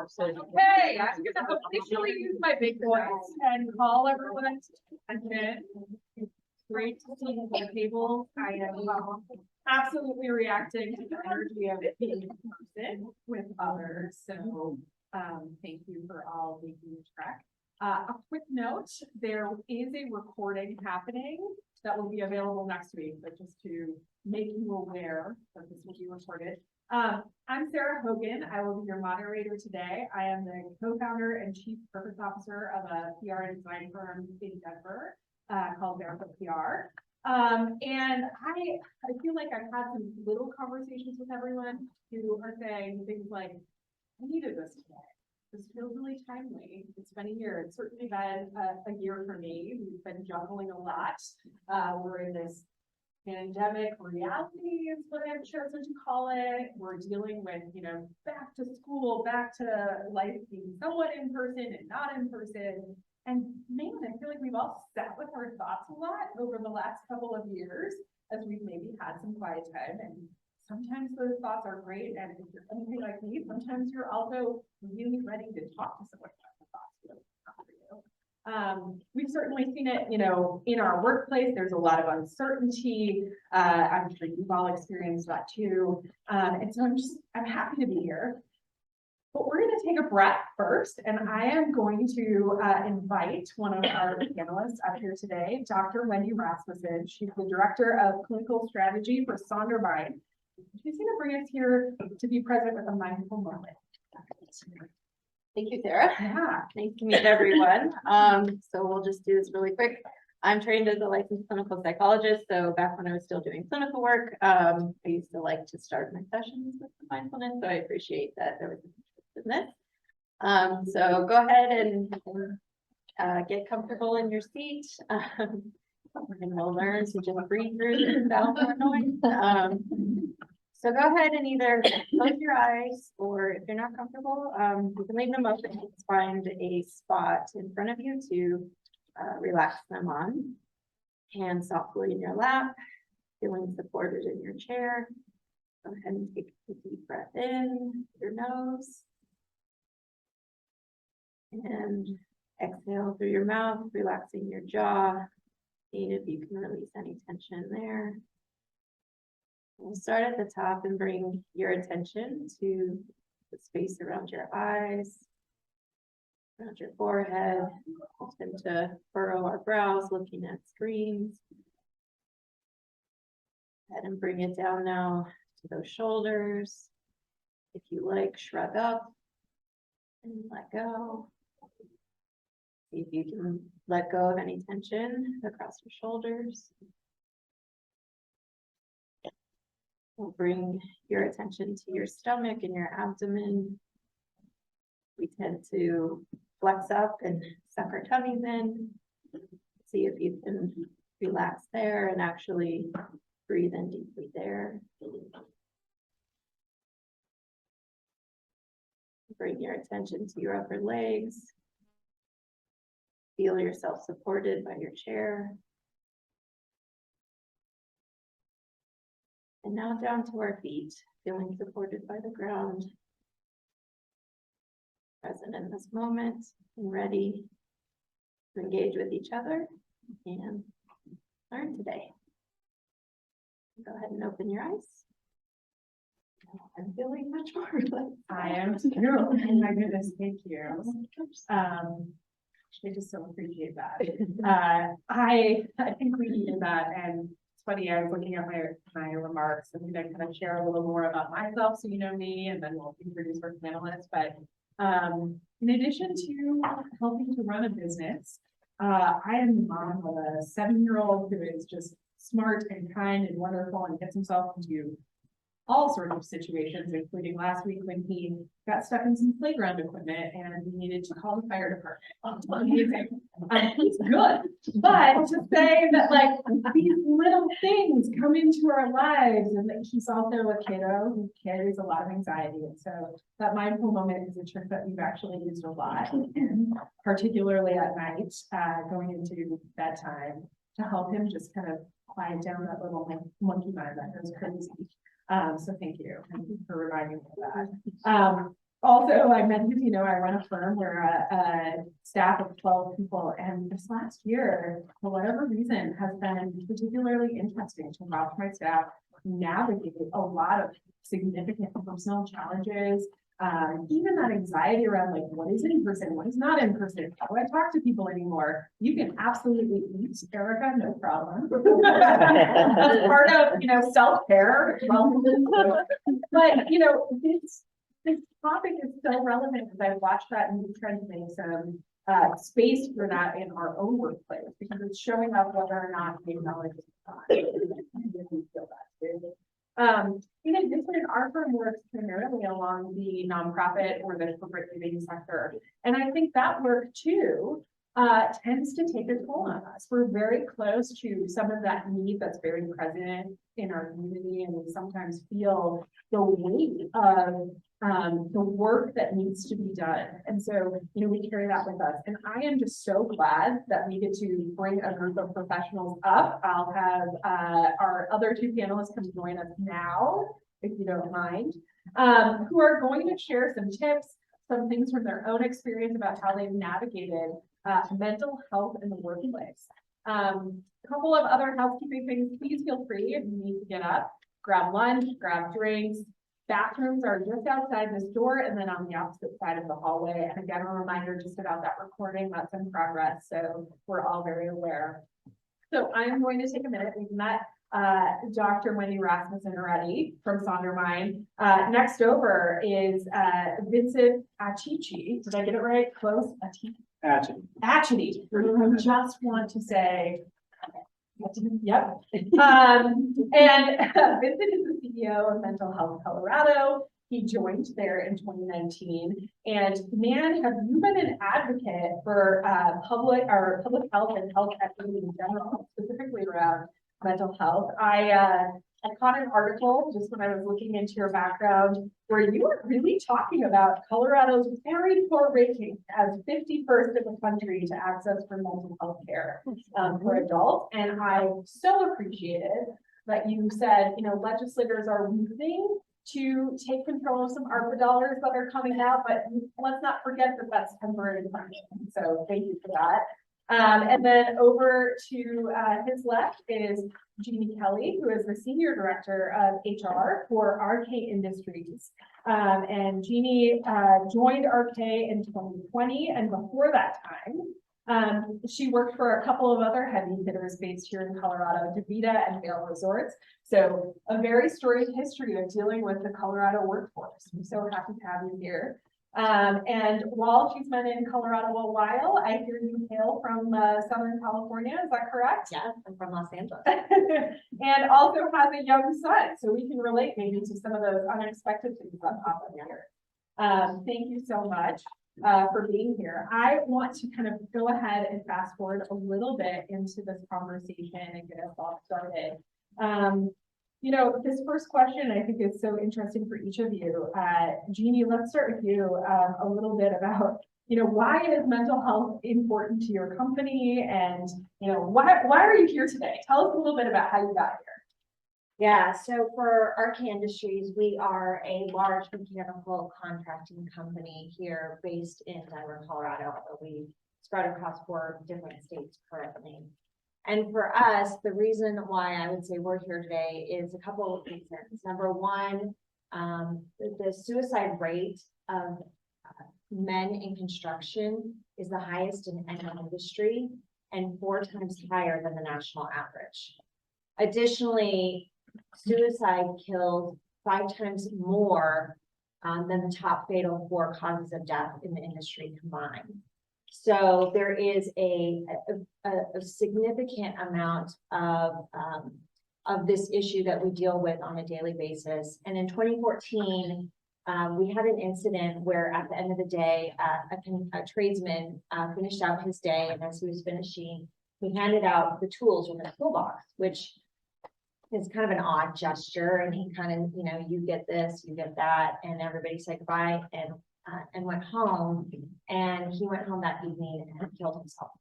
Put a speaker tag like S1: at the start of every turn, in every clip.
S1: Okay, I'm gonna officially use my big voice and call everyone to attention. It's great to see you at the table. I am absolutely reacting to the energy of it being in person with others. So thank you for all making the trek. A quick note, there is a recording happening that will be available next week, but just to make you aware that this will be recorded. I'm Sarah Hogan. I will be your moderator today. I am the co-founder and chief purpose officer of a PR and design firm in Denver called Barefoot PR. And I feel like I've had some little conversations with everyone who are saying things like, I needed this today. This feels really timely. It's been a year. It's certainly been a year for me. We've been juggling a lot. We're in this pandemic reality is what I've chosen to call it. We're dealing with, back to school, back to life being somewhat in person and not in person. And man, I feel like we've all sat with our thoughts a lot over the last couple of years as we've maybe had some quiet time. And sometimes those thoughts are great. And if you're anything like me, sometimes you're also really ready to talk to someone about the thoughts that are not for you. We've certainly seen it, in our workplace. There's a lot of uncertainty. I'm sure you've all experienced that too. And so I'm happy to be here. But we're going to take a breath first, and I am going to invite one of our panelists up here today, Dr. Wendy Rasmussen. She's the Director of Clinical Strategy for Sondermind. She's going to bring us here to be present with a mindful moment.
S2: Thank you, Sarah.
S1: Yeah.
S2: Nice to meet everyone. So we'll just do this really quick. I'm trained as a licensed clinical psychologist. So back when I was still doing clinical work, I used to like to start my sessions with mindfulness. So I appreciate that there was interest in this. So go ahead and get comfortable in your seat. And we'll learn to just breathe through this without more noise. So go ahead and either close your eyes, or if you're not comfortable, you can leave them open. Just find a spot in front of you to relax them on. Hands softly in your lap, feeling supported in your chair. Go ahead and take a deep breath in through your nose. And exhale through your mouth, relaxing your jaw. See if you can release any tension there. We'll start at the top and bring your attention to the space around your eyes, around your forehead. We tend to furrow our brows looking at screens. Go ahead and bring it down now to those shoulders. If you like, shrug up and let go. See if you can let go of any tension across your shoulders. We'll bring your attention to your stomach and your abdomen. We tend to flex up and suck our tummies in. See if you can relax there and actually breathe in deeply there. Bring your attention to your upper legs. Feel yourself supported by your chair. And now down to our feet, feeling supported by the ground. Present in this moment and ready to engage with each other and learn today. Go ahead and open your eyes. I'm feeling much more relaxed.
S1: I am too. Oh my goodness, thank you. I just so appreciate that. I think we needed that, and it's funny, I was looking at my remarks and kind of share a little more about myself so you know me, and then we'll introduce our panelists. But in addition to helping to run a business, I am the mom of a 7-year-old who is just smart and kind and wonderful and gets himself into all sorts of situations, including last week when he got stuck in some playground equipment and we needed to call the fire department. Amazing. He's good. But to say that like these little things come into our lives, and that he's also a kiddo who carries a lot of anxiety. And so that mindful moment is a trick that we've actually used a lot, and particularly at night, going into bedtime, to help him just kind of quiet down that little monkey mind that goes crazy. So thank you for reminding me of that. Also, I mentioned, you know, I run a firm where a staff of 12 people, and this last year, for whatever reason, has been particularly interesting to watch my staff navigate a lot of significant personal challenges. Even that anxiety around like, what is in person, what is not in person, how do I talk to people anymore? You can absolutely eat, Erica, no problem. That's part of, you know, self-care. But, you know, this topic is so relevant because I watched that and we're trying to make some space for that in our own workplace because it's showing up whether or not we acknowledge it. In addition, our firm works primarily along the nonprofit or the corporate giving sector. And I think that work too tends to take a toll on us. We're very close to some of that need that's very present in our community, and we sometimes feel the weight of the work that needs to be done. And so, you know, we carry that with us. And I am just so glad that we get to bring a group of professionals up. I'll have our other two panelists come join us now, if you don't mind, who are going to share some tips, some things from their own experience about how they've navigated mental health in the workplace. A couple of other housekeeping things. Please feel free if you need to get up, grab lunch, grab drinks. Bathrooms are just outside this door and then on the opposite side of the hallway. And again, a reminder just about that recording that's in progress. So we're all very aware. So I'm going to take a minute. We've met Dr. Wendy Rasmussen already from Sondermind. Next over is Vincent Achichi. Did I get it right? Close? Achichi. Achichi. I just want to say, yep. And Vincent is the CEO of Mental Health Colorado. He joined there in 2019. And man, have you been an advocate for public health and health equity in general, specifically around mental health? I caught an article just when I was looking into your background where you were really talking about Colorado's very poor ranking as 51st in the country to access for mental health care for adults. And I so appreciated that you said, you know, legislators are moving to take control of some ARPA dollars that are coming out, but let's not forget that that's temporary funding. So thank you for that. And then over to his left is Jeannie Kelly, who is the Senior Director of HR for RK Industries. And Jeannie joined RK in 2020, and before that time, she worked for a couple of other heavy hitters based here in Colorado, DeVita and Vail Resorts. So a very storied history of dealing with the Colorado workforce. I'm so happy to have you here. And while she's been in Colorado a while, I hear you hail from Southern California, is that correct?
S2: Yes, I'm from Los Angeles.
S1: And also has a young son, so we can relate maybe to some of those unexpected things that pop up here. Thank you so much for being here. I want to kind of go ahead and fast forward a little bit into this conversation and get us all started. You know, this first question I think is so interesting for each of you. Jeannie, let's start with you a little bit about, you know, why is mental health important to your company, and, you know, why are you here today? Tell us a little bit about how you got here.
S3: Yeah, so for RK Industries, we are a large mechanical contracting company here based in Denver, Colorado, but we spread across 4 different states currently. And for us, the reason why I would say we're here today is a couple of reasons. Number one, the suicide rate of men in construction is the highest in any industry and 4 times higher than the national average. Additionally, suicide kills 5 times more than the top fatal 4 causes of death in the industry combined. So there is a significant amount of this issue that we deal with on a daily basis. And in 2014, we had an incident where at the end of the day, a tradesman finished out his day, and as he was finishing, he handed out the tools from the toolbox, which is kind of an odd gesture. And he kind of, you know, you get this, you get that, and everybody said goodbye and went home. And he went home that evening and killed himself.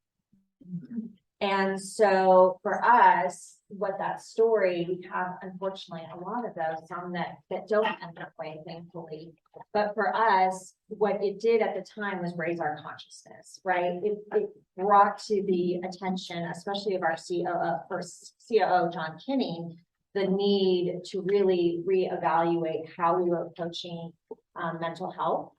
S3: And so for us, what that story, we have unfortunately a lot of those, some that don't end that way, thankfully. But for us, what it did at the time was raise our consciousness, right? It brought to the attention, especially of our COO, John Kinney, the need to really reevaluate how we were approaching mental health.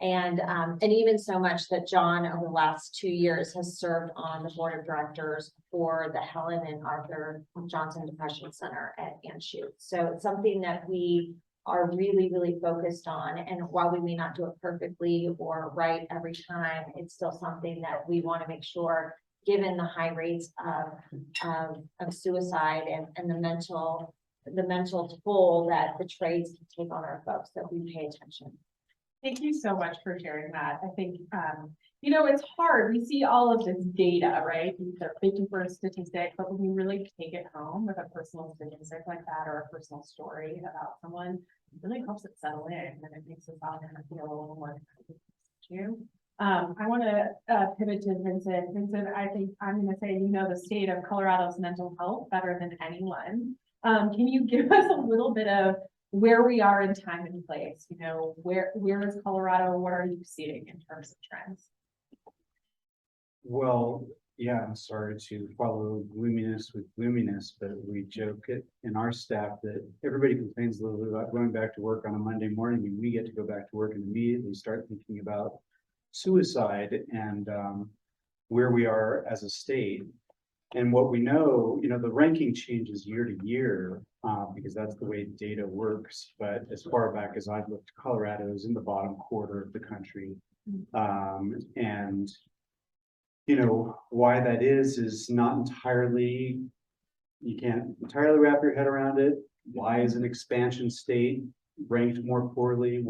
S3: And even so much that John, over the last 2 years, has served on the board of directors for the Helen and Arthur Johnson Depression Center at Anschutz. So it's something that we are really, really focused on. And while we may not do it perfectly or right every time, it's still something that we want to make sure, given the high rates of suicide and the mental toll that the trades can take on our folks, that we pay attention.
S1: Thank you so much for sharing that. I think, it's hard. We see all of this data, right? These are 50-first statistics, but when you really take it home with a personal statistic like that or a personal story about someone, it really helps it settle in and it makes us all kind of feel a little more connected. I want to pivot to Vincent. Vincent, I think I'm going to say, the state of Colorado's mental health better than anyone. Can you give us a little bit of where we are in time and place? Where is Colorado? What are you seeing in terms of trends?
S4: Well, yeah, I'm sorry to follow gloominess with gloominess, but we joke in our staff that everybody complains a little bit about going back to work on a Monday morning, and we get to go back to work and immediately start thinking about suicide and where we are as a state. And what we know, the ranking changes year to year because that's the way data works. But as far back as I've looked, Colorado is in the bottom quarter of the country. And, why that is not entirely, you can't entirely wrap your head around it. Why is an expansion state ranked more poorly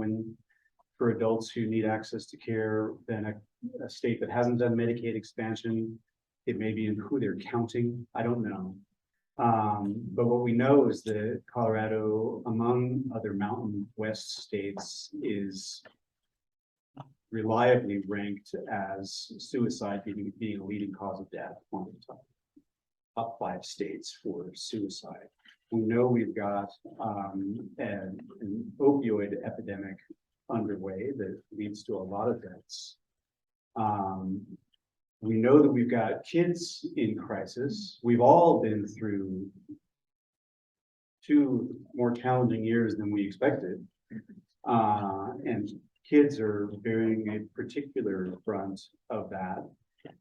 S4: for adults who need access to care than a state that hasn't done Medicaid expansion? It may be in who they're counting. I don't know. But what we know is that Colorado, among other Mountain West states, is reliably ranked as suicide being a leading cause of death, one of the top 5 states for suicide. We know we've got an opioid epidemic underway that leads to a lot of deaths. We know that we've got kids in crisis. We've all been through 2 more challenging years than we expected. And kids are bearing a particular front of that.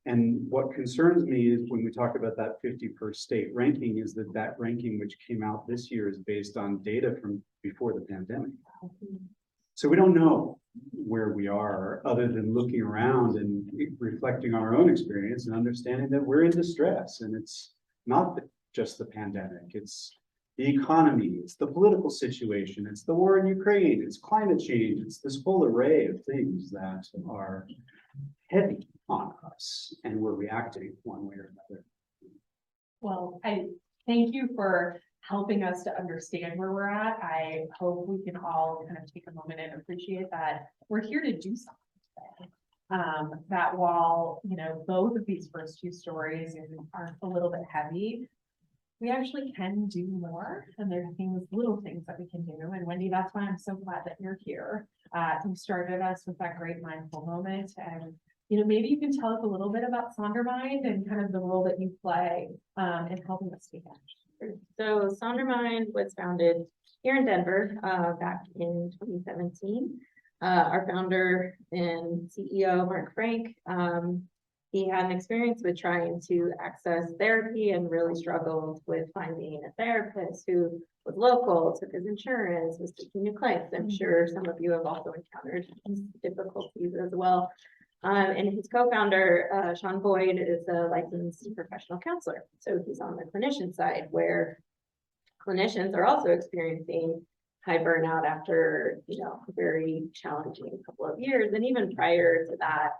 S4: And what concerns me is when we talk about that 51st state ranking is that ranking which came out this year is based on data from before the pandemic. So we don't know where we are other than looking around and reflecting on our own experience and understanding that we're in distress. And it's not just the pandemic, it's the economy, it's the political situation, it's the war in Ukraine, it's climate change, it's this whole array of things that are heavy on us and we're reacting one way or another.
S1: Well, I thank you for helping us to understand where we're at. I hope we can all kind of take a moment and appreciate that we're here to do something today. That while, both of these first 2 stories are a little bit heavy, we actually can do more. And there are little things that we can do. And Wendy, that's why I'm so glad that you're here. You started us with that great mindful moment. And, maybe you can tell us a little bit about Sondermind and kind of the role that you play in helping us take action.
S2: So Sondermind was founded here in Denver back in 2017. Our founder and CEO, Mark Frank, he had an experience with trying to access therapy and really struggled with finding a therapist who was local, took his insurance, was taking new clients. I'm sure some of you have also encountered these difficulties as well. And his co-founder, Sean Boyd, is a licensed professional counselor. So he's on the clinician side where clinicians are also experiencing high burnout after, a very challenging couple of years. And even prior to that,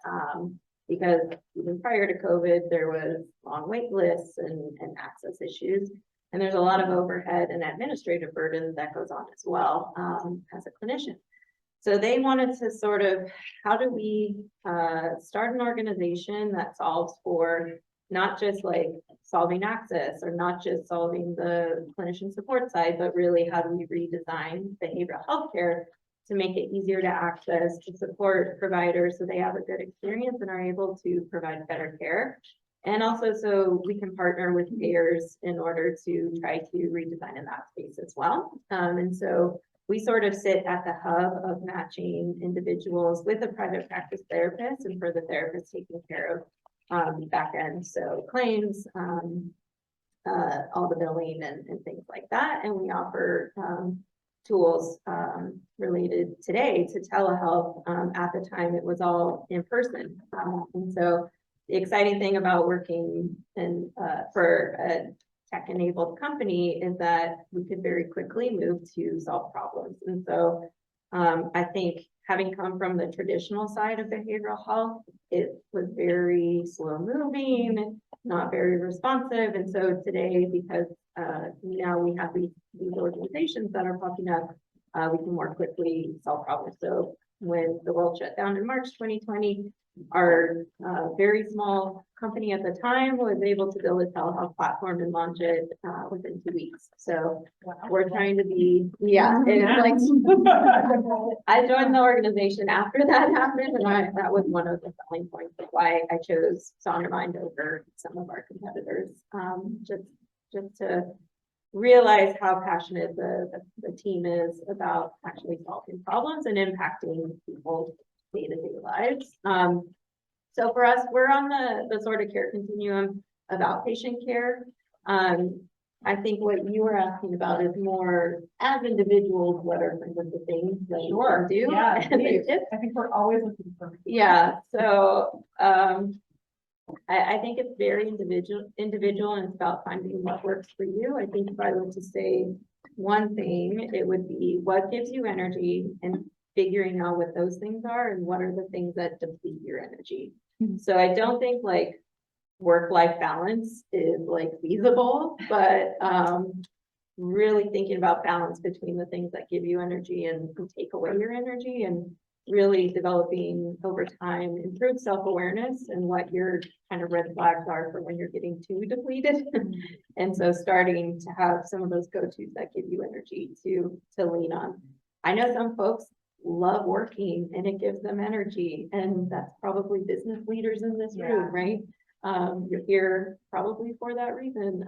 S2: because even prior to COVID, there was long wait lists and access issues. And there's a lot of overhead and administrative burden that goes on as well as a clinician. So they wanted to sort of, how do we start an organization that solves for not just like solving access or not just solving the clinician support side, but really how do we redesign behavioral healthcare to make it easier to access, to support providers so they have a good experience and are able to provide better care. And also so we can partner with payers in order to try to redesign in that space as well. And so we sort of sit at the hub of matching individuals with a private practice therapist, and for the therapist taking care of back end, so claims, all the billing and things like that. And we offer tools related today to telehealth. At the time, it was all in person. And so the exciting thing about working for a tech-enabled company is that we could very quickly move to solve problems. And so I think having come from the traditional side of behavioral health, it was very slow moving, not very responsive. And so today, because now we have these organizations that are popping up, we can more quickly solve problems. So when the world shut down in March 2020, our very small company at the time was able to build a telehealth platform and launch it within 2 weeks. So we're trying to be, it's like, I joined the organization after that happened, and that was one of the selling points of why I chose Sondermind over some of our competitors, just to realize how passionate the team is about actually solving problems and impacting people's day-to-day lives. So for us, we're on the sort of care continuum of outpatient care. I think what you were asking about is more as individuals, what are some of the things that you can do?
S1: Yeah,
S2: and the tips.
S1: I think we're always looking for.
S2: Yeah, so I think it's very individual, and it's about finding what works for you. I think if I were to say one thing, it would be what gives you energy and figuring out what those things are and what are the things that deplete your energy. So I don't think like work-life balance is like feasible, but really thinking about balance between the things that give you energy and take away your energy, and really developing over time improved self-awareness and what your kind of red flags are for when you're getting too depleted. And so starting to have some of those go-tos that give you energy to lean on. I know some folks love working and it gives them energy, and that's probably business leaders in this room, right? You're here probably for that reason.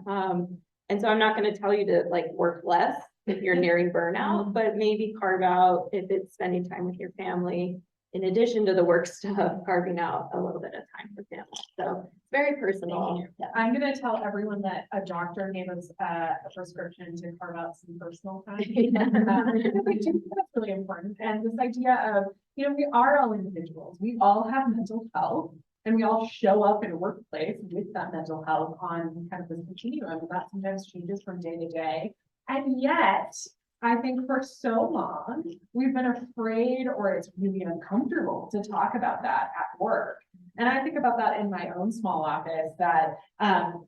S2: And so I'm not going to tell you to like work less if you're nearing burnout, but maybe carve out, if it's spending time with your family, in addition to the work stuff, carving out a little bit of time for family. So it's very personal.
S1: I'm going to tell everyone that a doctor gave us a prescription to carve out some personal time.
S2: Yeah.
S1: I do think that's really important. And this idea of, we are all individuals. We all have mental health, and we all show up in a workplace with that mental health on kind of this continuum. That sometimes changes from day to day. And yet, I think for so long, we've been afraid, or it's really uncomfortable to talk about that at work. And I think about that in my own small office, that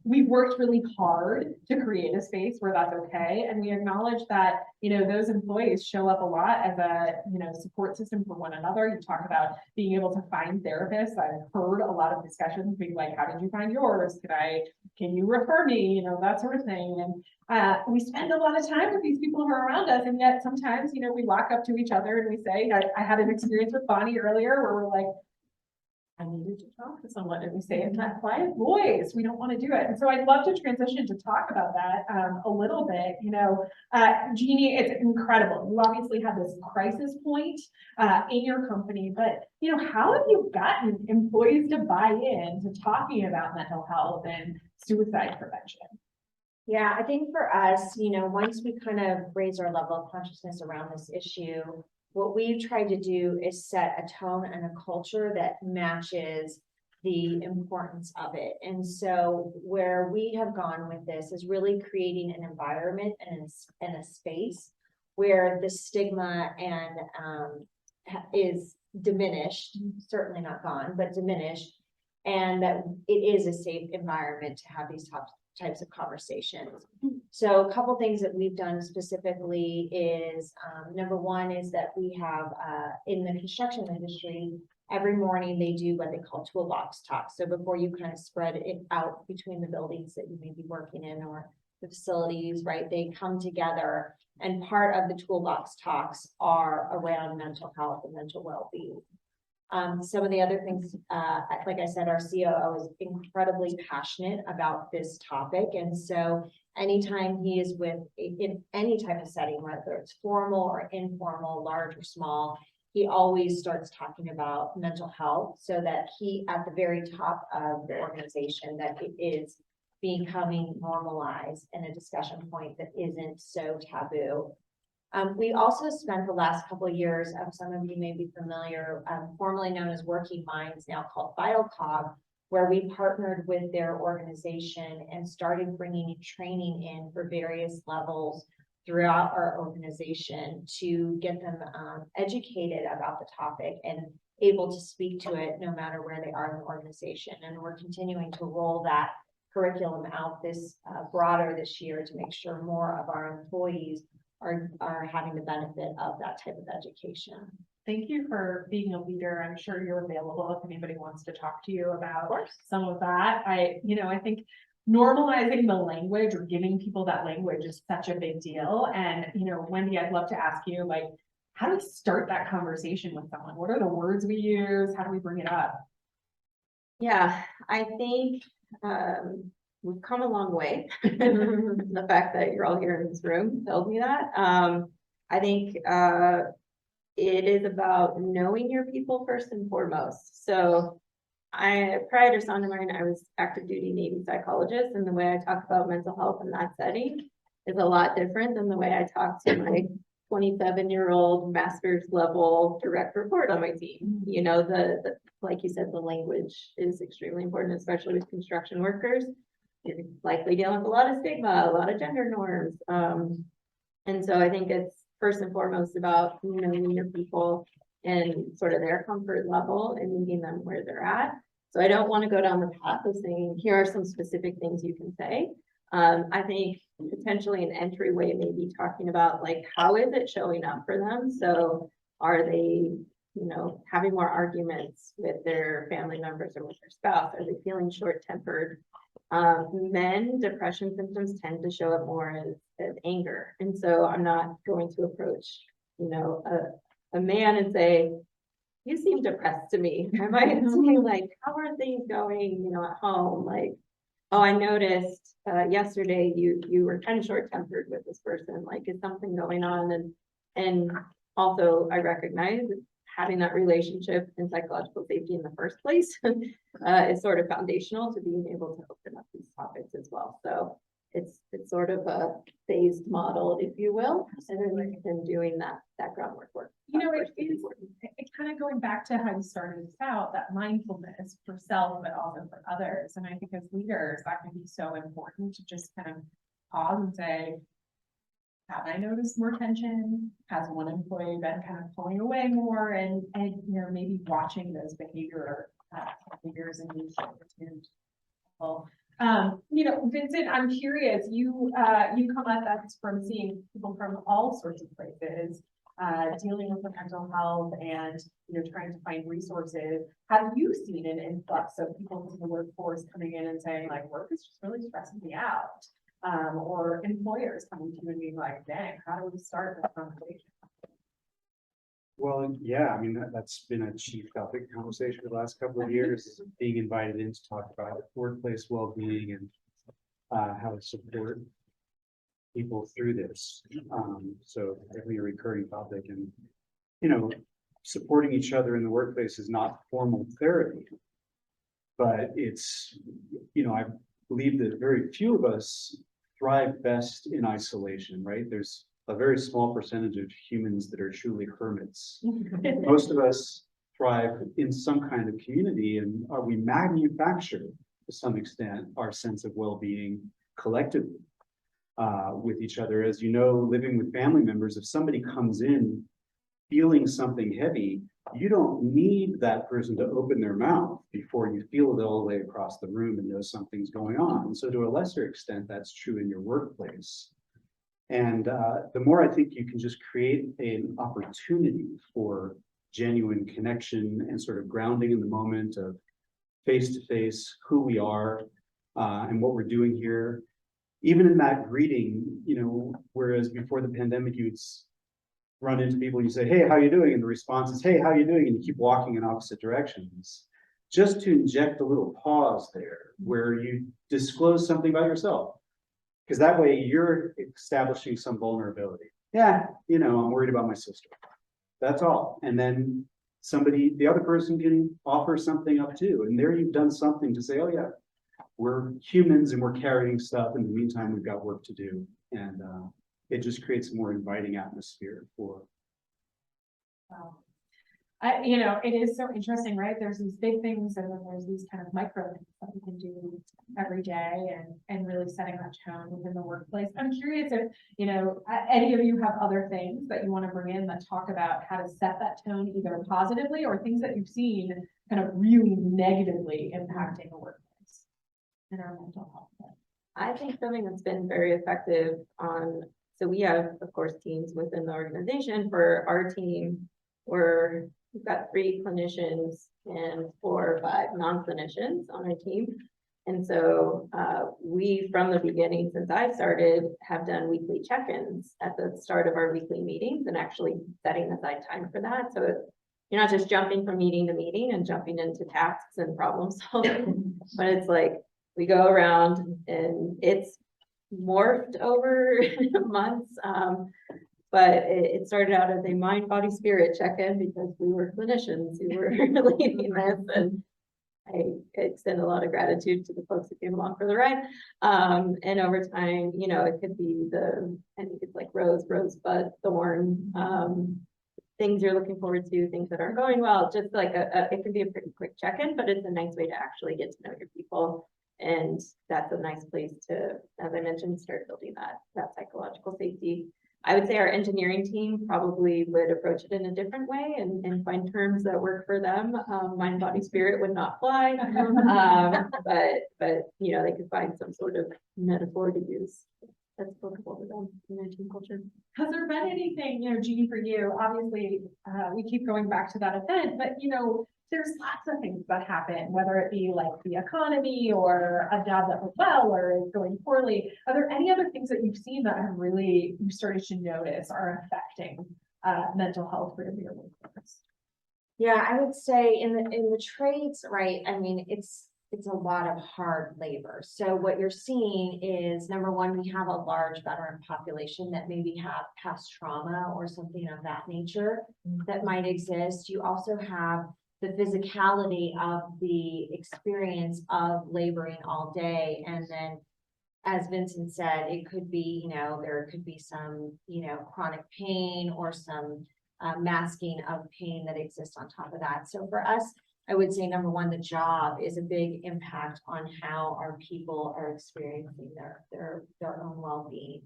S1: we've worked really hard to create a space where that's okay. And we acknowledge that, those employees show up a lot as a, support system for one another. You talk about being able to find therapists. I've heard a lot of discussions being like, how did you find yours? Can you refer me? That sort of thing. And we spend a lot of time with these people who are around us. And yet sometimes, we walk up to each other and we say, I had an experience with Bonnie earlier where we're like, I needed to talk to someone, and we say in that quiet voice, we don't want to do it. And so I'd love to transition to talk about that a little bit. Jeannie, it's incredible. You obviously have this crisis point in your company, but how have you gotten employees to buy in to talking about mental health and suicide prevention?
S3: Yeah, I think for us, once we kind of raise our level of consciousness around this issue, what we've tried to do is set a tone and a culture that matches the importance of it. And so where we have gone with this is really creating an environment and a space where the stigma is diminished, certainly not gone, but diminished, and that it is a safe environment to have these types of conversations. So a couple things that we've done specifically is, number one is that we have, in the construction industry, every morning they do what they call toolbox talks. So before you kind of spread it out between the buildings that you may be working in or the facilities, right? They come together, and part of the toolbox talks are around mental health and mental well-being. Some of the other things, like I said, our COO is incredibly passionate about this topic. And so anytime he is in any type of setting, whether it's formal or informal, large or small, he always starts talking about mental health so that he, at the very top of the organization, that it is becoming normalized and a discussion point that isn't so taboo. We also spent the last couple of years, some of you may be familiar, formerly known as Working Minds, now called VitalCog, where we partnered with their organization and started bringing training in for various levels throughout our organization to get them educated about the topic and able to speak to it no matter where they are in the organization. And we're continuing to roll that curriculum out broader this year to make sure more of our employees are having the benefit of that type of education.
S1: Thank you for being a leader. I'm sure you're available if anybody wants to talk to you about some of that. I think normalizing the language or giving people that language is such a big deal. And, Wendy, I'd love to ask you, like, how do we start that conversation with someone? What are the words we use? How do we bring it up?
S2: Yeah, I think we've come a long way. The fact that you're all here in this room tells me that. I think it is about knowing your people first and foremost. So prior to Sondermind, I was active duty Navy psychologist, and the way I talk about mental health in that setting is a lot different than the way I talk to my 27-year-old master's level direct report on my team. Like you said, the language is extremely important, especially with construction workers. You're likely dealing with a lot of stigma, a lot of gender norms. And so I think it's first and foremost about knowing your people and sort of their comfort level and meeting them where they're at. So I don't want to go down the path of saying, here are some specific things you can say. I think potentially an entryway may be talking about, like, how is it showing up for them? So are they, having more arguments with their family members or with their spouse? Are they feeling short-tempered? Men, depression symptoms tend to show up more as anger. And so I'm not going to approach, a man and say, you seem depressed to me. I might say, like, how are things going, at home? Like, oh, I noticed yesterday you were kind of short-tempered with this person. Like, is something going on? And also I recognize having that relationship and psychological safety in the first place is sort of foundational to being able to open up these topics as well. So it's sort of a phased model, if you will, and doing that groundwork work.
S1: It's kind of going back to how you started this out, that mindfulness for self, but also for others. And I think as leaders, that can be so important to just kind of pause and say, have I noticed more tension? Has one employee been kind of pulling away more? And maybe watching those behaviors and being Vincent, I'm curious, you come at that from seeing people from all sorts of places, dealing with the mental health and, trying to find resources. Have you seen an influx of people into the workforce coming in and saying, like, work is just really stressing me out? Or employers coming to you and being like, dang, how do we start this conversation?
S4: Well, yeah, I mean, that's been a chief topic conversation for the last couple of years, is being invited in to talk about workplace well-being and how to support people through this. So definitely a recurring topic, and supporting each other in the workplace is not formal therapy, but it's, I believe that very few of us thrive best in isolation, right? There's a very small percentage of humans that are truly hermits. Most of us thrive in some kind of community, and we manufacture to some extent our sense of well-being collectively with each other. As you know, living with family members, if somebody comes in feeling something heavy, you don't need that person to open their mouth before you feel it all the way across the room and know something's going on. And so to a lesser extent, that's true in your workplace. And the more I think you can just create an opportunity for genuine connection and sort of grounding in the moment of face to face, who we are, and what we're doing here. Even in that greeting, you know, whereas before the pandemic, you'd run into people and you say, hey, how you doing? And the response is, hey, how you doing? And you keep walking in opposite directions. Just to inject a little pause there where you disclose something about yourself. Because that way you're establishing some vulnerability. Yeah, you know, I'm worried about my sister. That's all. And then the other person can offer something up too. And there you've done something to say, oh yeah, we're humans and we're carrying stuff. In the meantime, we've got work to do. And it just creates a more inviting atmosphere for.
S1: Wow. You know, it is so interesting, right? There's these big things and then there's these kind of micro things that we can do every day and really setting that tone within the workplace. I'm curious if, you know, any of you have other things that you want to bring in that talk about how to set that tone either positively or things that you've seen kind of really negatively impacting the workplace and our mental health.
S2: I think something that's been very effective so we have, of course, teams within the organization. For our team, we've got 3 clinicians and 4 or 5 non-clinicians on our team. And so we, from the beginning, since I started, have done weekly check-ins at the start of our weekly meetings and actually setting aside time for that. So you're not just jumping from meeting to meeting and jumping into tasks and problem solving, but it's like we go around and it's morphed over months. But it started out as a mind, body, spirit check-in because we were clinicians who were leading this, and I extend a lot of gratitude to the folks who came along for the ride. And over time, you know, it could be I think it's like rosebud, thorn, things you're looking forward to, things that aren't going well. Just like it can be a pretty quick check-in, but it's a nice way to actually get to know your people. And that's a nice place to, as I mentioned, start building that psychological safety. I would say our engineering team probably would approach it in a different way and find terms that work for them. Mind, body, spirit would not fly. But you know, they could find some sort of metaphor to use that's applicable to them in their team culture.
S1: Has there been anything, you know, Jeannie, for you, obviously, we keep going back to that event, but you know, there's lots of things that happen, whether it be like the economy or a job that went well or is going poorly. Are there any other things that you've seen that have really, you started to notice are affecting mental health for your workforce?
S3: Yeah, I would say in the trades, right? I mean, it's a lot of hard labor. So what you're seeing is, number one, we have a large veteran population that maybe have past trauma or something of that nature that might exist. You also have the physicality of the experience of laboring all day. And then, as Vincent said, it could be, you know, there could be some, you know, chronic pain or some masking of pain that exists on top of that. So for us, I would say, number one, the job is a big impact on how our people are experiencing their own well-being.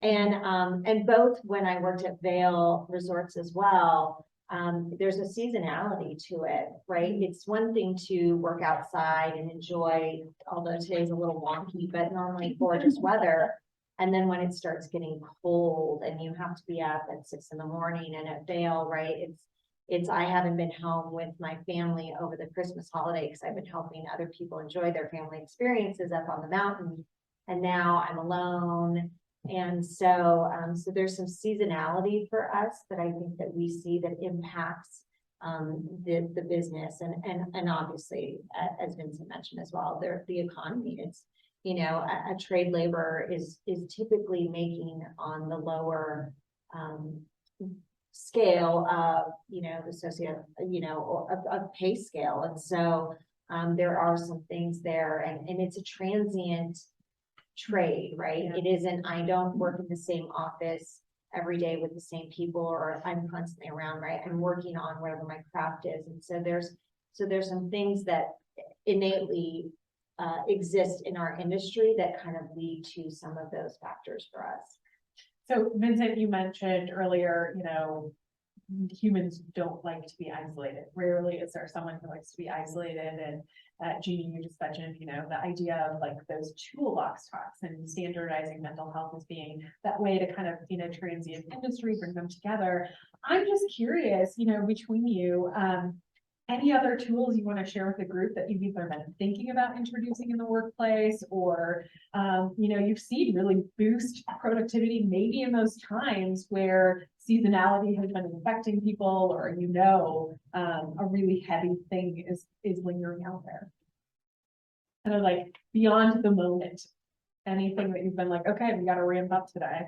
S3: And both when I worked at Vail Resorts as well, there's a seasonality to it, right? It's one thing to work outside and enjoy, although today's a little wonky, but normally gorgeous weather. And then when it starts getting cold and you have to be up at 6 in the morning, and at Vail, right, I haven't been home with my family over the Christmas holiday because I've been helping other people enjoy their family experiences up on the mountain. And now I'm alone. And so, there's some seasonality for us that I think that we see that impacts the business and obviously, as Vincent mentioned as well, the economy. It's, you know, a trade labor is typically making on the lower scale of, you know, the socio, you know, of pay scale. And so there are some things there, and it's a transient trade, right? Yeah. It isn't, I don't work in the same office every day with the same people, or I'm constantly around, right? I'm working on whatever my craft is. And so there's some things that innately exist in our industry that kind of lead to some of those factors for us.
S1: So Vincent, you mentioned earlier, you know, humans don't like to be isolated. Rarely is there someone who likes to be isolated. And Jeannie, you just mentioned, you know, the idea of like those toolbox talks and standardizing mental health as being that way to kind of, you know, transient industry, bring them together. I'm just curious, you know, between you, any other tools you want to share with the group that you've either been thinking about introducing in the workplace, or, you know, you've seen really boost productivity maybe in those times where seasonality has been affecting people, or, you know, a really heavy thing is lingering out there. Kind of like beyond the moment, anything that you've been like, okay, we got to ramp up today.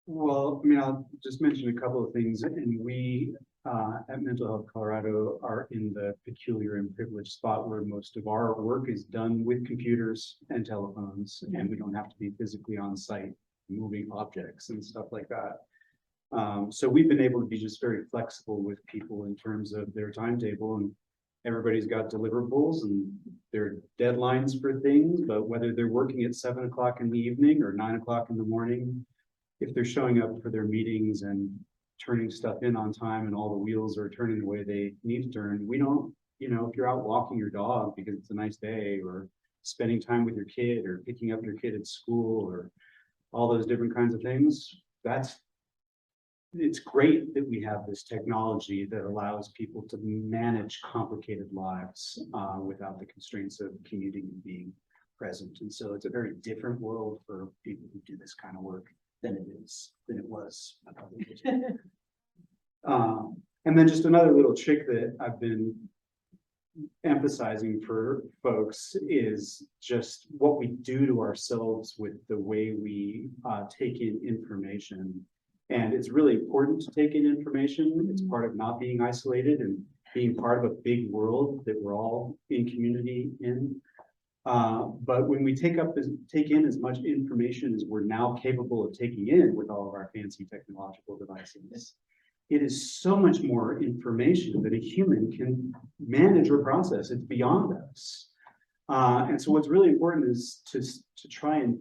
S4: Well, I mean, I'll just mention a couple of things, and we at Mental Health Colorado are in the peculiar and privileged spot where most of our work is done with computers and telephones, and we don't have to be physically on site moving objects and stuff like that. So we've been able to be just very flexible with people in terms of their timetable, and everybody's got deliverables and their deadlines for things, but whether they're working at 7 o'clock in the evening or 9 o'clock in the morning, if they're showing up for their meetings and turning stuff in on time and all the wheels are turning the way they need to turn, we don't, you know, if you're out walking your dog because it's a nice day, or spending time with your kid, or picking up your kid at school, or all those different kinds of things, it's great that we have this technology that allows people to manage complicated lives without the constraints of commuting and being present. And so it's a very different world for people who do this kind of work than it was a couple of years ago. And then just another little trick that I've been emphasizing for folks is just what we do to ourselves with the way we take in information. And it's really important to take in information. It's part of not being isolated and being part of a big world that we're all in community in. But when we take in as much information as we're now capable of taking in with all of our fancy technological devices, it is so much more information that a human can manage or process. It's beyond us. And so what's really important is to try and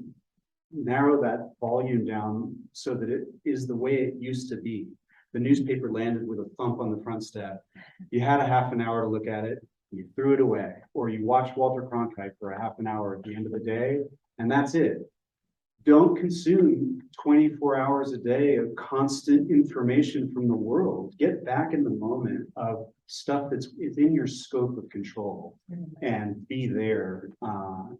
S4: narrow that volume down so that it is the way it used to be. The newspaper landed with a thump on the front step. You had a half an hour to look at it, you threw it away, or you watched Walter Cronkite for a half an hour at the end of the day, and that's it. Don't consume 24 hours a day of constant information from the world. Get back in the moment of stuff that's within your scope of control and be there.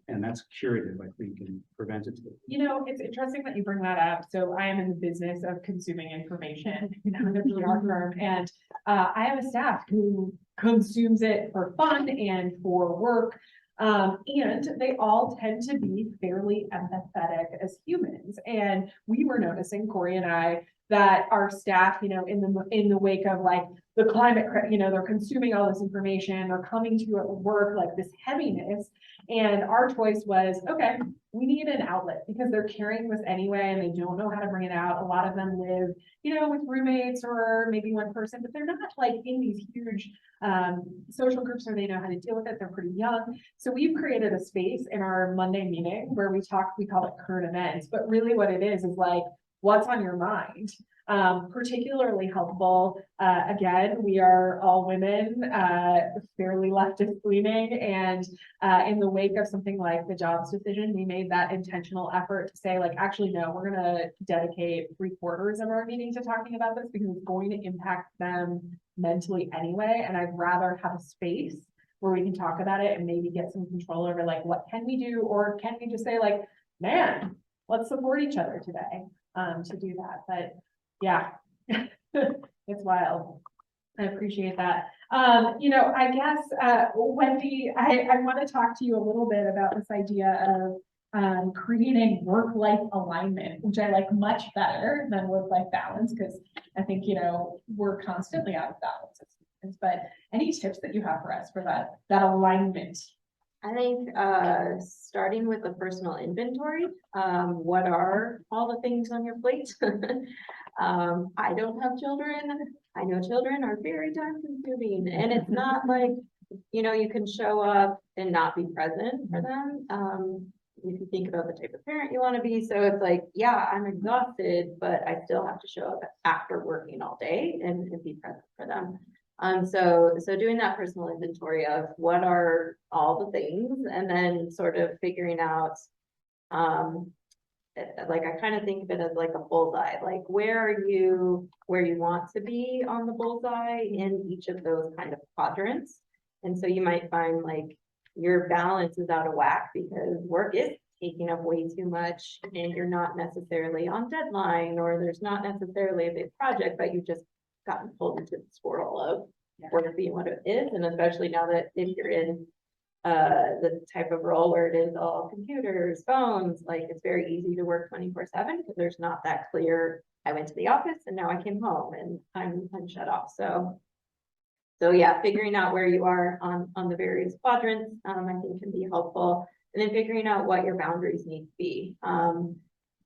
S4: And that's curative, I think, and preventative.
S1: You know, it's interesting that you bring that up. So I am in the business of consuming information, you know, in a PR firm, and I have a staff who consumes it for fun and for work. And they all tend to be fairly empathetic as humans. And we were noticing, Corey and I, that our staff, you know, in the wake of like the climate, you know, they're consuming all this information, they're coming to work like this heaviness. And our choice was, okay, we need an outlet because they're carrying this anyway and they don't know how to bring it out. A lot of them live, you know, with roommates or maybe one person, but they're not like in these huge social groups where they know how to deal with it. They're pretty young. So we've created a space in our Monday meeting where we call it current events, but really what it is like, what's on your mind? Particularly helpful. Again, we are all women, fairly leftist leaning, and in the wake of something like the jobs decision, we made that intentional effort to say, like, actually, no, we're going to dedicate 3/4 of our meeting to talking about this because it's going to impact them mentally anyway. And I'd rather have a space where we can talk about it and maybe get some control over like, what can we do? Or can we just say like, man, let's support each other today to do that. But yeah, it's wild. I appreciate that. You know, I guess, Wendy, I want to talk to you a little bit about this idea of creating work-life alignment, which I like much better than work-life balance, because I think, you know, we're constantly out of balance. But any tips that you have for us for that alignment?
S2: I think starting with the personal inventory, what are all the things on your plate? I don't have children. I know children are very time consuming, and it's not like, you know, you can show up and not be present for them. if you think about the type of parent you want to be, so it's like, yeah, I'm exhausted, but I still have to show up after working all day and be present for them. So doing that personal inventory of what are all the things, and then sort of figuring out, like, I kind of think of it as like a bullseye, like where are you, where you want to be on the bullseye in each of those kind of quadrants. And so you might find like your balance is out of whack because work is taking up way too much and you're not necessarily on deadline, or there's not necessarily a big project, but you've just gotten pulled into the swirl of work being what it is. And especially now that if you're in the type of role where it is all computers, phones, like it's very easy to work 24/7 because there's not that clear, I went to the office and now I came home and I'm shut off. So yeah, figuring out where you are on the various quadrants, I think can be helpful. And then figuring out what your boundaries need to be.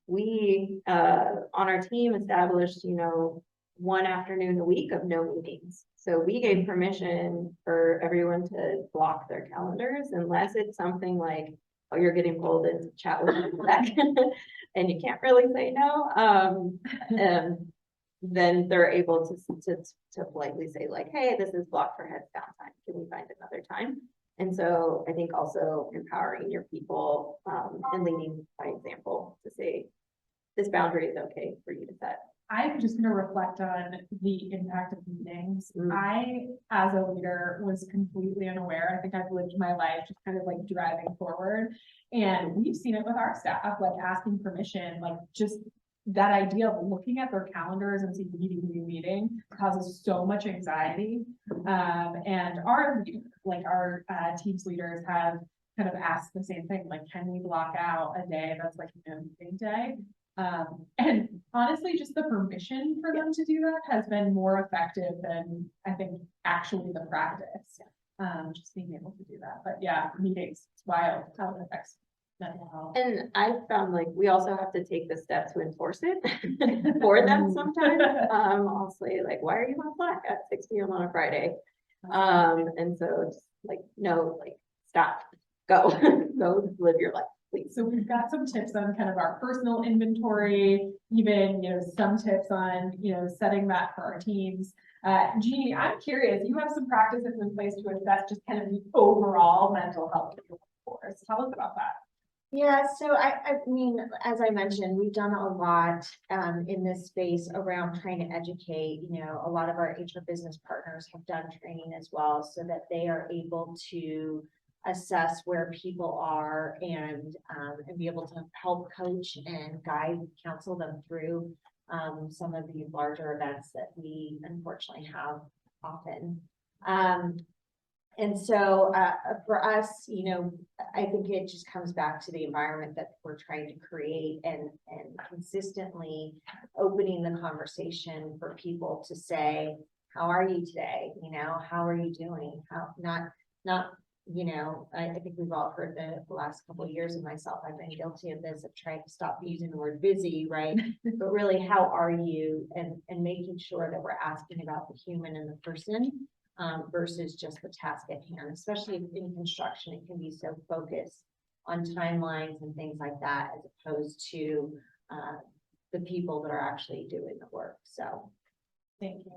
S2: We on our team established, you know, one afternoon a week of no meetings. So we gave permission for everyone to block their calendars unless it's something like, oh, you're getting pulled in to chat with them and you can't really say no. Then they're able to politely say like, hey, this is blocked for heads down time. Can we find another time? And so I think also empowering your people and leading by example to say, this boundary is okay for you to set.
S1: I'm just gonna reflect on the impact of meetings. I, as a leader, was completely unaware. I think I've lived my life just kind of like driving forward. And we've seen it with our staff, like asking permission, like just that idea of looking at their calendars and seeing meeting causes so much anxiety. And our team's leaders have kind of asked the same thing, like, can we block out a day that's like a meeting day? And honestly, just the permission for them to do that has been more effective than I think actually the practice. Just being able to do that. But yeah, meetings, it's wild how it affects mental health.
S2: And I found like we also have to take the step to enforce it for them sometimes. I'll say like, why are you on Slack at 6 p.m. on a Friday? And so just like, no, like stop, go, go live your life. Please.
S1: So we've got some tips on kind of our personal inventory, even, you know, some tips on, you know, setting that for our teams. Jeannie, I'm curious, you have some practices in place to assess just kind of the overall mental health of your workforce. Tell us about that.
S3: Yeah, so I mean, as I mentioned, we've done a lot in this space around trying to educate, you know, a lot of our HR business partners have done training as well so that they are able to assess where people are and be able to help coach and guide, counsel them through some of the larger events that we unfortunately have often. And so for us, you know, I think it just comes back to the environment that we're trying to create and consistently opening the conversation for people to say, how are you today? You know, how are you doing? How not, you know, I think we've all heard the last couple of years, and myself, I've been guilty of this, of trying to stop using the word busy, right? But really, how are you? And making sure that we're asking about the human and the person versus just the task at hand, especially in construction, it can be so focused on timelines and things like that, as opposed to the people that are actually doing the work. So
S1: Thank you.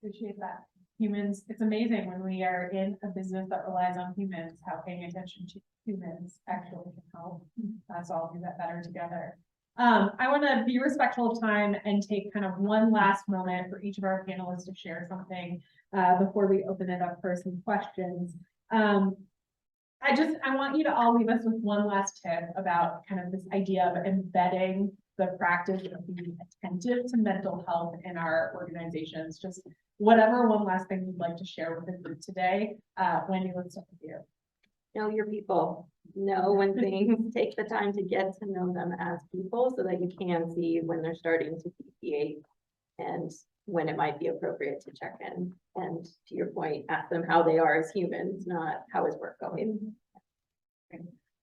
S1: Appreciate that. Humans, it's amazing when we are in a business that relies on humans, how paying attention to humans actually can help us all do that better together. I want to be respectful of time and take kind of one last moment for each of our panelists to share something before we open it up for some questions. I want you to all leave us with one last tip about kind of this idea of embedding the practice of being attentive to mental health in our organizations. Just whatever one last thing you'd like to share with the group today. Wendy, let's start with you.
S2: Know your people. Know when things take the time to get to know them as people so that you can see when they're starting to deviate and when it might be appropriate to check in. And to your point, ask them how they are as humans, not how is work going.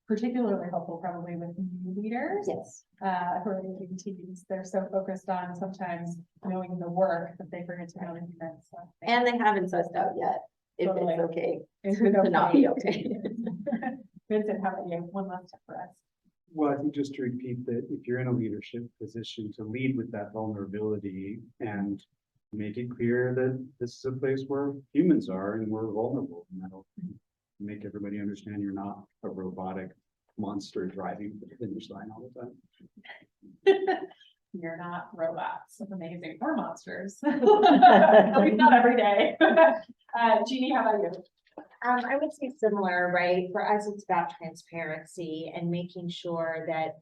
S1: Particularly helpful probably with new leaders.
S2: Yes.
S1: Who are leading teams. They're so focused on sometimes knowing the work that they forget to know the humans. So
S2: And they haven't sussed out yet if
S1: Totally.
S2: it's okay
S1: Is it
S2: to not be okay.
S1: Vincent, how about you? One last tip for us.
S4: Well, I think just to repeat that if you're in a leadership position, to lead with that vulnerability and make it clear that this is a place where humans are and we're vulnerable, and that'll make everybody understand you're not a robotic monster driving to the finish line all the time.
S1: You're not robots, amazing, or monsters. At least not every day. Jeannie, how about you?
S3: I would say similar, right? For us, it's about transparency and making sure that,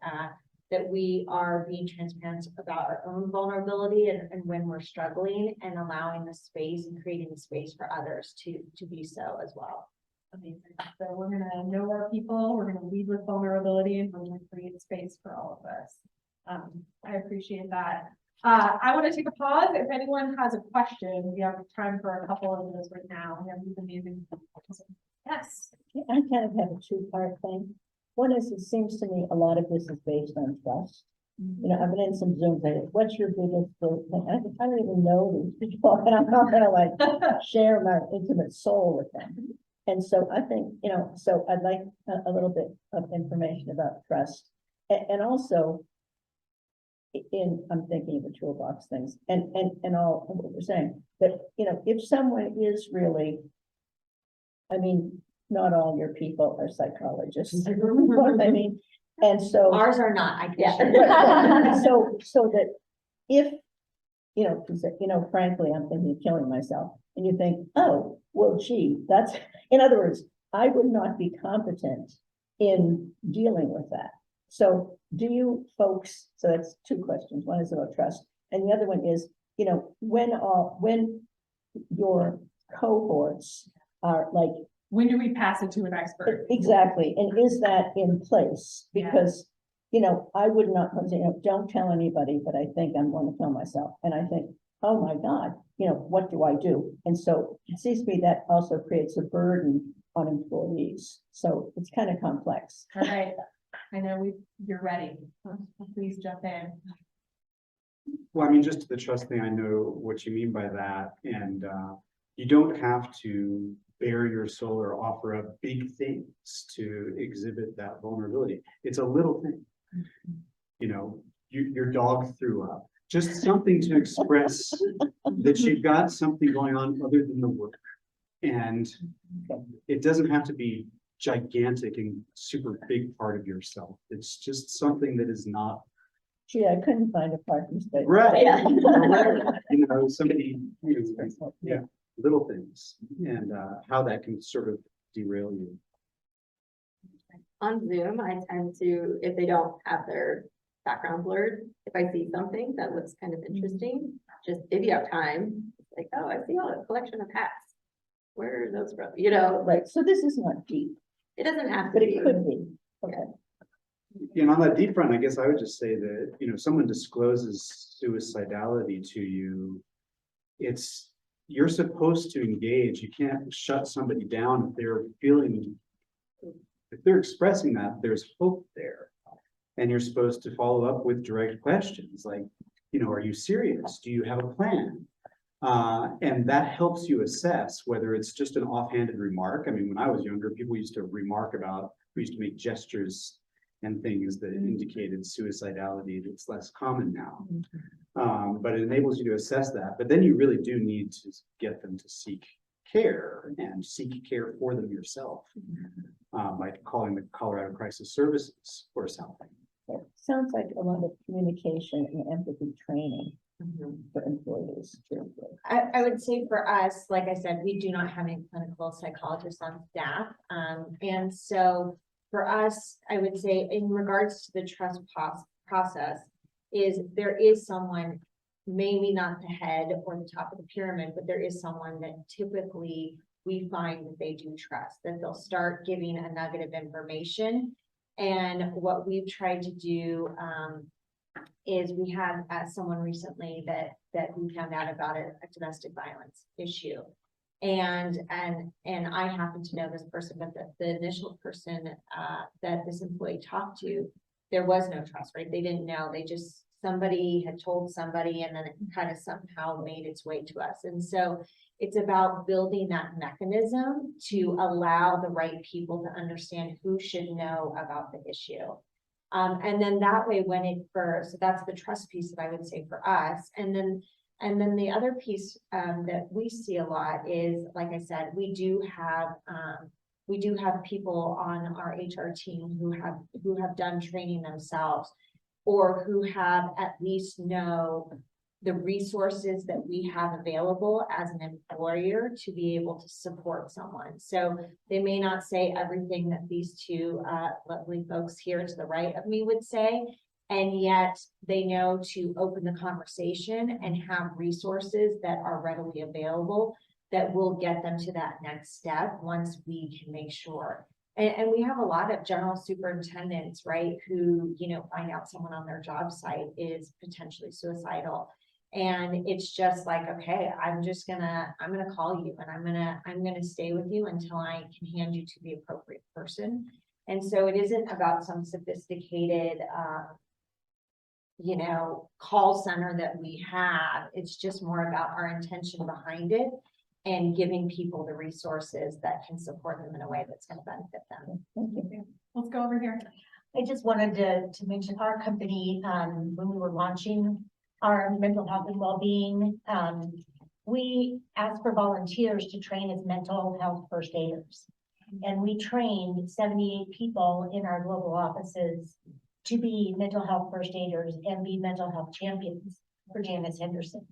S3: that we are being transparent about our own vulnerability and when we're struggling, and allowing the space and creating the space for others to be so as well.
S1: Amazing. So we're gonna know our people, we're gonna lead with vulnerability, and we're gonna create space for all of us. I appreciate that. I want to take a pause. If anyone has a question, we have time for a couple of those right now. We have these amazing. Yes.
S5: I kind of have a two-part thing. One is, it seems to me a lot of this is based on trust. You know, I've been in some Zooms, what's your biggest thing? I don't even know these people, and I'm not gonna like share my intimate soul with them. And so I think, you know, so I'd like a little bit of information about trust. And also, I'm thinking of the toolbox things and all of what we're saying, that, you know, if someone is really, I mean, not all your people are psychologists, you know what I mean? And so.
S3: Ours are not, I
S5: Yeah,
S3: guess.
S5: so that if, you know, because, you know, frankly, I'm thinking of killing myself, and you think, oh, well, gee, that's, in other words, I would not be competent in dealing with that. So do you folks, so that's two questions. One is about trust, and the other one is, you know, when your cohorts are like,
S1: When do we pass it to an expert?
S5: exactly, and is that in place? Because, you know, I would not, you know, don't tell anybody, but I think I'm going to kill myself. And I think, oh my God, you know, what do I do? And so it seems to me that also creates a burden on employees. So it's kind of complex.
S1: All right. I know you're ready. Please jump in.
S4: Well, I mean, just the trust thing, I know what you mean by that, and you don't have to bare your soul or offer up big things to exhibit that vulnerability. It's a little thing. You know, your dog threw up. Just something to express that you've got something going on other than the work. And it doesn't have to be gigantic and super big part of yourself. It's just something that is not.
S5: Gee, I couldn't find a parking space.
S4: Right.
S5: Yeah.
S4: You know, somebody, yeah, little things, and how that can sort of derail you.
S2: On Zoom, I tend to, if they don't have their background blurred, if I see something that looks kind of interesting, just if you have time, like, oh, I see a collection of hats. Where are those from? You know, like,
S5: Right, so this is not deep,
S2: it doesn't have to
S5: but
S2: be.
S5: it could be. Okay.
S4: You know, on that deep front, I guess I would just say that, you know, someone discloses suicidality to you, you're supposed to engage. You can't shut somebody down if they're feeling, if they're expressing that, there's hope there. And you're supposed to follow up with direct questions like, you know, are you serious? Do you have a plan? And that helps you assess whether it's just an offhanded remark. I mean, when I was younger, people used to remark about, we used to make gestures and things that indicated suicidality. That's less common now. But it enables you to assess that. But then you really do need to get them to seek care and seek care for them yourself, by calling the Colorado Crisis Services or something.
S5: It sounds like a lot of communication and empathy training for employees.
S3: I would say for us, like I said, we do not have any clinical psychologists on staff. And so for us, I would say in regards to the trust process, is there is someone, maybe not the head or the top of the pyramid, but there is someone that typically we find that they do trust, that they'll start giving a nugget of information. And what we've tried to do is we had someone recently that we found out about a domestic violence issue. And I happen to know this person, but the initial person that this employee talked to, there was no trust, right? They didn't know, somebody had told somebody, and then it kind of somehow made its way to us. And so it's about building that mechanism to allow the right people to understand who should know about the issue. And then that way, so that's the trust piece that I would say for us. And then the other piece, that we see a lot is, like I said, we do have people on our HR team who have done training themselves, or who have at least know the resources that we have available as an employer to be able to support someone. So they may not say everything that these two lovely folks here to the right of me would say, and yet they know to open the conversation and have resources that are readily available that will get them to that next step once we can make sure. And we have a lot of general superintendents, right, who, find out someone on their job site is potentially suicidal. And it's just like, okay, I'm gonna call you, and I'm gonna stay with you until I can hand you to the appropriate person. And so it isn't about some sophisticated, call center that we have. It's just more about our intention behind it and giving people the resources that can support them in a way that's gonna benefit them.
S5: Thank you.
S1: Let's go over here.
S6: I just wanted to mention our company, when we were launching our mental health and well-being, we asked for volunteers to train as mental health first aiders. And we trained 78 people in our global offices to be mental health first aiders and be mental health champions for Janice Henderson.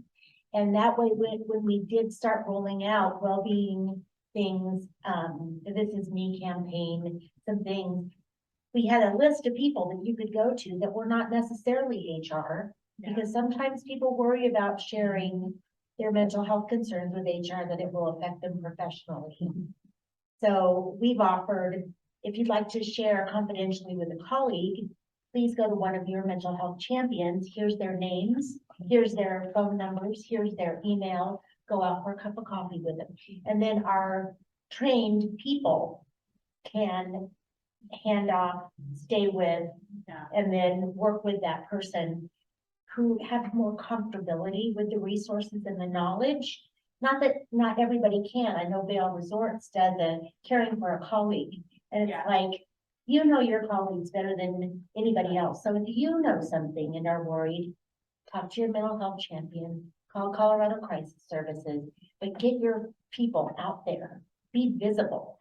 S6: And that way, when we did start rolling out well-being things, This Is Me campaign, some things, we had a list of people that you could go to that were not necessarily HR, because sometimes people worry about sharing their mental health concerns with HR, that it will affect them professionally. So we've offered, if you'd like to share confidentially with a colleague, please go to one of your mental health champions. Here's their names, here's their phone numbers, here's their email, go out for a cup of coffee with them. And then our trained people can hand off, stay with, and then work with that person who have more comfortability with the resources and the knowledge. Not that not everybody can. I know Vail Resorts does a caring for a colleague, and it's like, your colleagues better than anybody else. So if you know something and are worried, talk to your mental health champion, call Colorado Crisis Services, but get your people out there, be visible.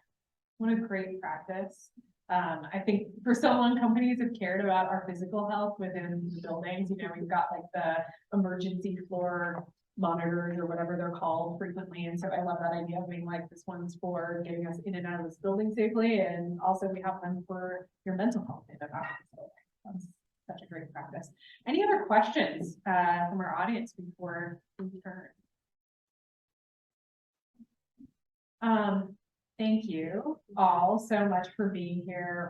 S1: What a great practice. I think for so long, companies have cared about our physical health within the buildings. We've got like the emergency floor monitors or whatever they're called frequently. And so I love that idea of being like, this one's for getting us in and out of this building safely. And also we have one for your mental health in and out of this building. That's such a great practice. Any other questions from our audience before we turn? Thank you all so much for being here.